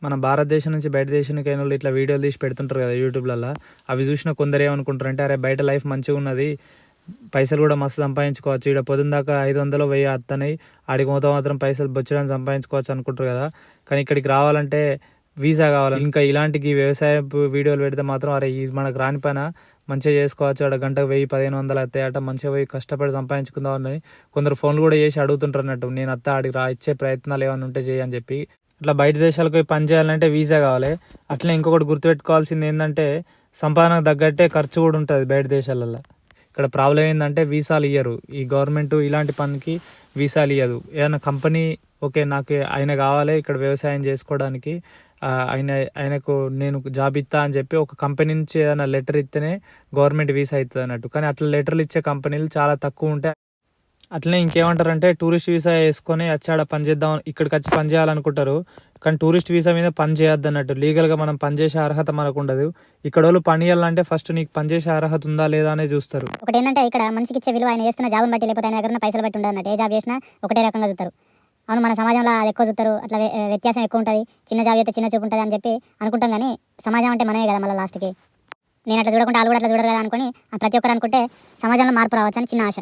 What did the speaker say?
మన భారతదేశం నుంచి బయట దేశానికి అయిన వాళ్ళు ఇట్లా వీడియోలు తీసి పెడుతుంటారు కదా యూట్యూబ్లలో. అవి చూసిన కొందరు ఏమనుకుంటారంటే, అరే బయట లైఫ్ మంచిగా ఉన్నది, పైసలు కూడా మస్తు సంపాదించుకోవచ్చు, ఇక్కడ పొద్దున్న దాకా 500 1000 వస్తున్నాయి, ఆడికి పోతే మాత్రం పైసలు బొచ్చడానికి సంపాదించుకోవచ్చు అనుకుంటారు కదా. కానీ ఇక్కడికి రావాలంటే వీసా కావాలి. ఇంకా ఇలాంటి వ్యవసాయ వీడియోలు పెడితే మాత్రం అరే ఇది మనకు రాని పైన మంచిగా చేసుకోవచ్చు, అక్కడ గంటకు 1000 1500 వస్తాయట, మంచిగా పోయి కష్టపడి సంపాదించుకుందాం అని కొందరు ఫోన్లు కూడా చేసి అడుగుతుంటారు అన్నట్టు. నేను ఆడికి ఇచ్చే ప్రయత్నాలు ఏమైనా ఉంటే చేయని చెప్పి. ఇట్లా బయట దేశాలకు పోయి పని చేయాలంటే వీసా కావాలి. అట్లనే ఇంకొకటి గుర్తుపెట్టుకోవాల్సింది ఏంటంటే, సంపాదనకు తగ్గట్టే ఖర్చు కూడా ఉంటుంది బయట దేశాలలో. ఇక్కడ ప్రాబ్లం ఏంటంటే వీసాలు ఇయ్యరు. ఈ గవర్నమెంట్ ఇలాంటి పనికి వీసాలు ఇయ్యదు. ఏదైనా కంపెనీ ఓకే నాకు ఆయన కావాలి ఇక్కడ వ్యవసాయం చేసుకోవడానికి, ఆయనకు నేను జాబ్ ఇస్తా అని చెప్పి ఒక కంపెనీ నుంచి ఏదైనా లెటర్ ఇస్తేనే గవర్నమెంట్ వీసా అవుతుంది అన్నట్టు. కానీ అట్లా లెటర్లు ఇచ్చే కంపెనీలు చాలా తక్కువ ఉంటాయి. అట్లనే ఇంకేమంటారంటే, టూరిస్ట్ వీసా వేసుకొని వచ్చి ఆడ పని చేద్దాం, ఇక్కడికి వచ్చి పని చేయాలనుకుంటారు. కానీ టూరిస్ట్ వీసా మీద పని చేయొద్దు అన్నట్టు. లీగల్గా మనం పనిచేసే అర్హత మనకు ఉండదు. ఇక్కడ వాళ్ళు పని చేయాలంటే ఫస్ట్ నీకు పనిచేసే అర్హత ఉందా లేదా అనే చూస్తారు. ఒకటి ఏంటంటే, ఇక్కడ మనిషికి ఇచ్చే విలువ ఆయన చేస్తున్న జాబుని బట్టి, లేకపోతే ఆయన దగ్గర ఉన్న పైసలు బట్టి ఉండదు అన్నట్టు. ఏ జాబ్ చేసినా ఒకటే రకంగా చూస్తారు. అవును, మన సమాజంలో అది ఎక్కువ చూస్తారు, అట్లా వ్యత్యాసం ఎక్కువ ఉంటుంది. చిన్న జాబ్ అయితే చిన్న చూపు ఉంటుంది అని చెప్పి అనుకుంటాం. కానీ సమాజం అంటే మనమే కదా మళ్ళీ లాస్ట్కి. నేను అట్లా చూడకుండా వాళ్ళు కూడా అట్లా చూడరు కదా అనుకుని ప్రతి ఒక్కరు అనుకుంటే సమాజంలో మార్పు రావచ్చు అని చిన్న ఆశ.